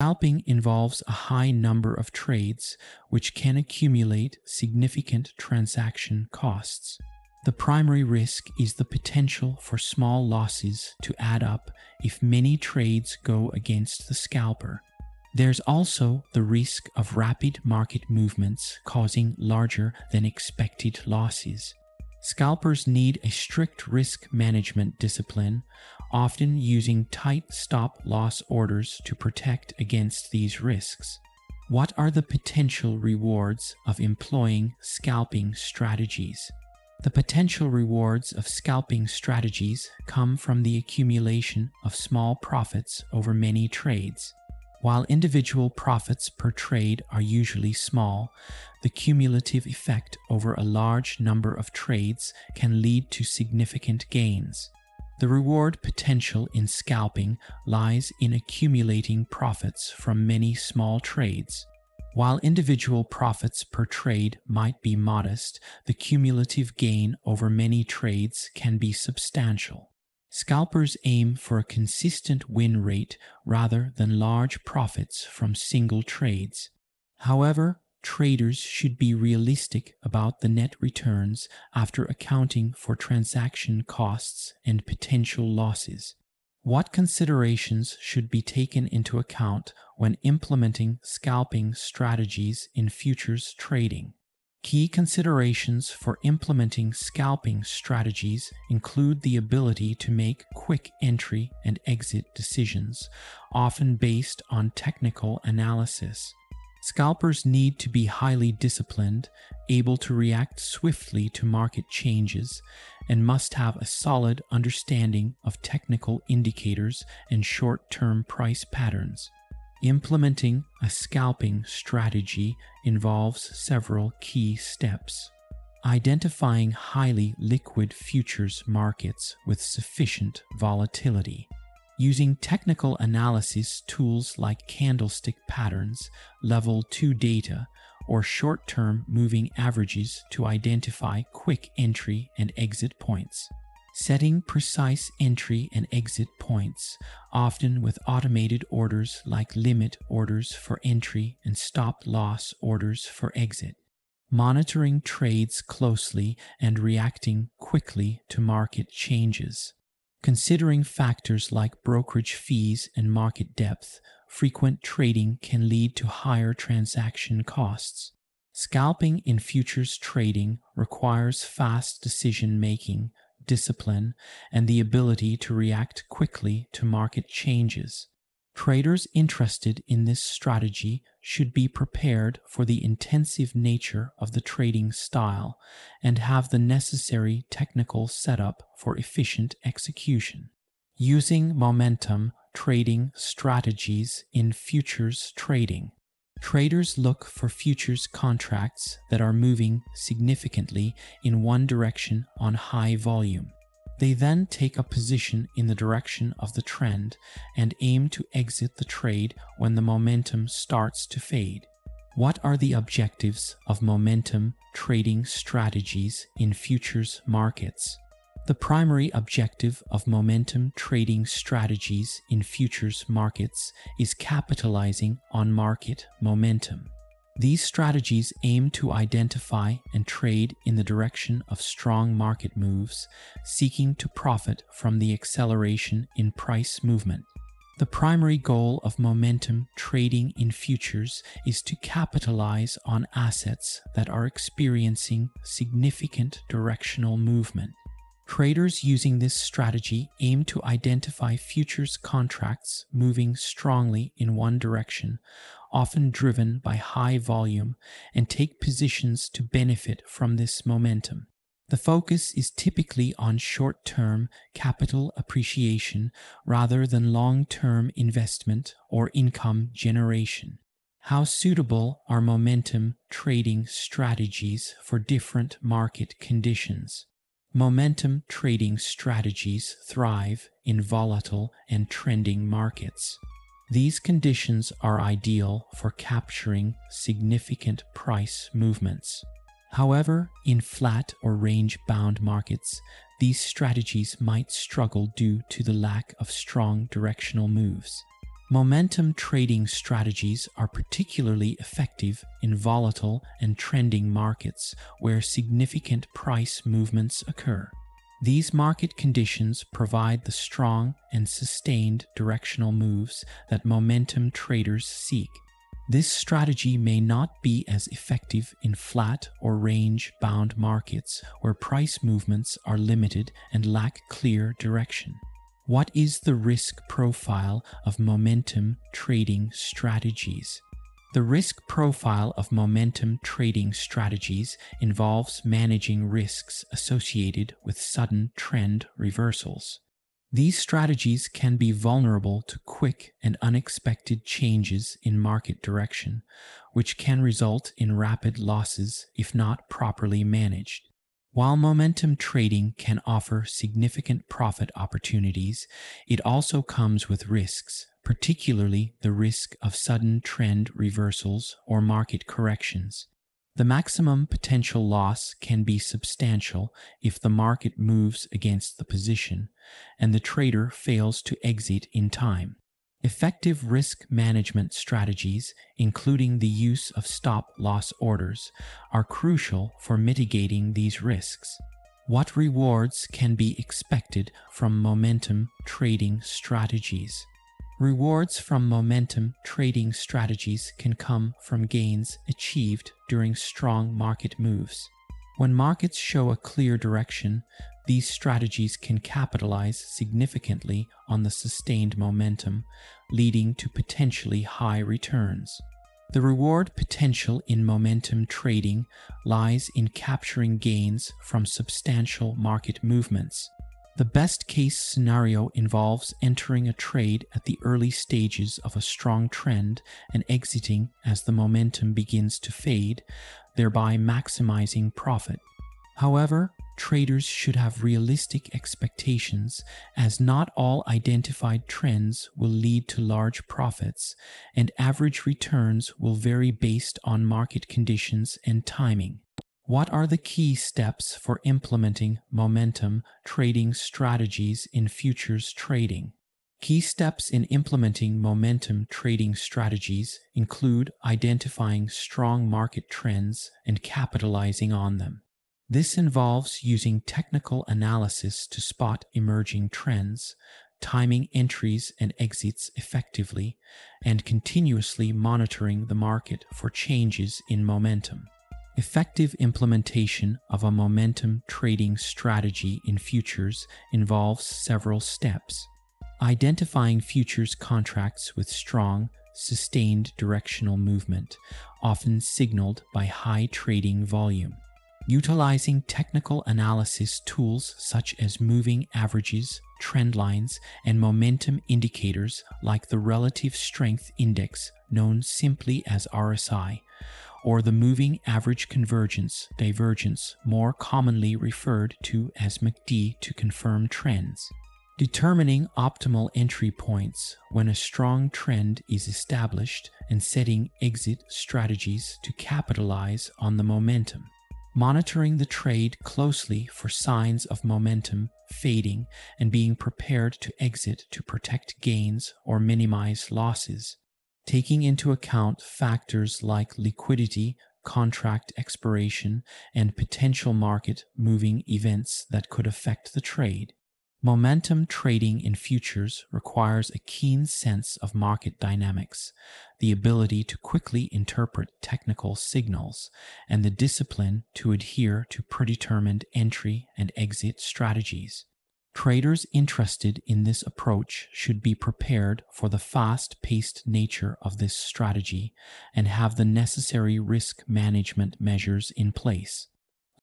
Scalping involves a high number of trades, which can accumulate significant transaction costs. The primary risk is the potential for small losses to add up if many trades go against the scalper. There's also the risk of rapid market movements causing larger than expected losses. Scalpers need a strict risk management discipline, often using tight stop-loss orders to protect against these risks. What are the potential rewards of employing scalping strategies? The potential rewards of scalping strategies come from the accumulation of small profits over many trades. While individual profits per trade are usually small, the cumulative effect over a large number of trades can lead to significant gains. The reward potential in scalping lies in accumulating profits from many small trades. While individual profits per trade might be modest, the cumulative gain over many trades can be substantial. Scalpers aim for a consistent win rate rather than large profits from single trades. However, traders should be realistic about the net returns after accounting for transaction costs and potential losses. What considerations should be taken into account when implementing scalping strategies in futures trading? Key considerations for implementing scalping strategies include the ability to make quick entry and exit decisions, often based on technical analysis. Scalpers need to be highly disciplined, able to react swiftly to market changes, and must have a solid understanding of technical indicators and short-term price patterns. Implementing a scalping strategy involves several key steps. Identifying highly liquid futures markets with sufficient volatility. Using technical analysis tools like candlestick patterns, level 2 data, or short-term moving averages to identify quick entry and exit points. Setting precise entry and exit points, often with automated orders like limit orders for entry and stop-loss orders for exit. Monitoring trades closely and reacting quickly to market changes. Considering factors like brokerage fees and market depth, frequent trading can lead to higher transaction costs. Scalping in futures trading requires fast decision-making, discipline, and the ability to react quickly to market changes. Traders interested in this strategy should be prepared for the intensive nature of the trading style and have the necessary technical setup for efficient execution. Using momentum trading strategies in futures trading. Traders look for futures contracts that are moving significantly in one direction on high volume. They then take a position in the direction of the trend and aim to exit the trade when the momentum starts to fade. What are the objectives of momentum trading strategies in futures markets? The primary objective of momentum trading strategies in futures markets is capitalizing on market momentum. These strategies aim to identify and trade in the direction of strong market moves, seeking to profit from the acceleration in price movement. The primary goal of momentum trading in futures is to capitalize on assets that are experiencing significant directional movement. Traders using this strategy aim to identify futures contracts moving strongly in one direction, often driven by high volume, and take positions to benefit from this momentum. The focus is typically on short-term capital appreciation rather than long-term investment or income generation. How suitable are momentum trading strategies for different market conditions? Momentum trading strategies thrive in volatile and trending markets. These conditions are ideal for capturing significant price movements. However, in flat or range-bound markets, these strategies might struggle due to the lack of strong directional moves. Momentum trading strategies are particularly effective in volatile and trending markets where significant price movements occur. These market conditions provide the strong and sustained directional moves that momentum traders seek. This strategy may not be as effective in flat or range-bound markets where price movements are limited and lack clear direction. What is the risk profile of momentum trading strategies? The risk profile of momentum trading strategies involves managing risks associated with sudden trend reversals. These strategies can be vulnerable to quick and unexpected changes in market direction, which can result in rapid losses if not properly managed. While momentum trading can offer significant profit opportunities, it also comes with risks, particularly the risk of sudden trend reversals or market corrections. The maximum potential loss can be substantial if the market moves against the position and the trader fails to exit in time. Effective risk management strategies, including the use of stop-loss orders, are crucial for mitigating these risks. What rewards can be expected from momentum trading strategies? Rewards from momentum trading strategies can come from gains achieved during strong market moves. When markets show a clear direction, these strategies can capitalize significantly on the sustained momentum, leading to potentially high returns. The reward potential in momentum trading lies in capturing gains from substantial market movements. The best-case scenario involves entering a trade at the early stages of a strong trend and exiting as the momentum begins to fade, thereby maximizing profit. However, traders should have realistic expectations, as not all identified trends will lead to large profits, and average returns will vary based on market conditions and timing. What are the key steps for implementing momentum trading strategies in futures trading? Key steps in implementing momentum trading strategies include identifying strong market trends and capitalizing on them. This involves using technical analysis to spot emerging trends, timing entries and exits effectively, and continuously monitoring the market for changes in momentum. Effective implementation of a momentum trading strategy in futures involves several steps. Identifying futures contracts with strong, sustained directional movement, often signaled by high trading volume. Utilizing technical analysis tools such as moving averages, trend lines, and momentum indicators like the Relative Strength Index, known simply as RSI, or the Moving Average Convergence Divergence, more commonly referred to as MACD, to confirm trends. Determining optimal entry points when a strong trend is established and setting exit strategies to capitalize on the momentum. Monitoring the trade closely for signs of momentum fading and being prepared to exit to protect gains or minimize losses. Taking into account factors like liquidity, contract expiration, and potential market moving events that could affect the trade. Momentum trading in futures requires a keen sense of market dynamics, the ability to quickly interpret technical signals, and the discipline to adhere to predetermined entry and exit strategies. Traders interested in this approach should be prepared for the fast-paced nature of this strategy and have the necessary risk management measures in place.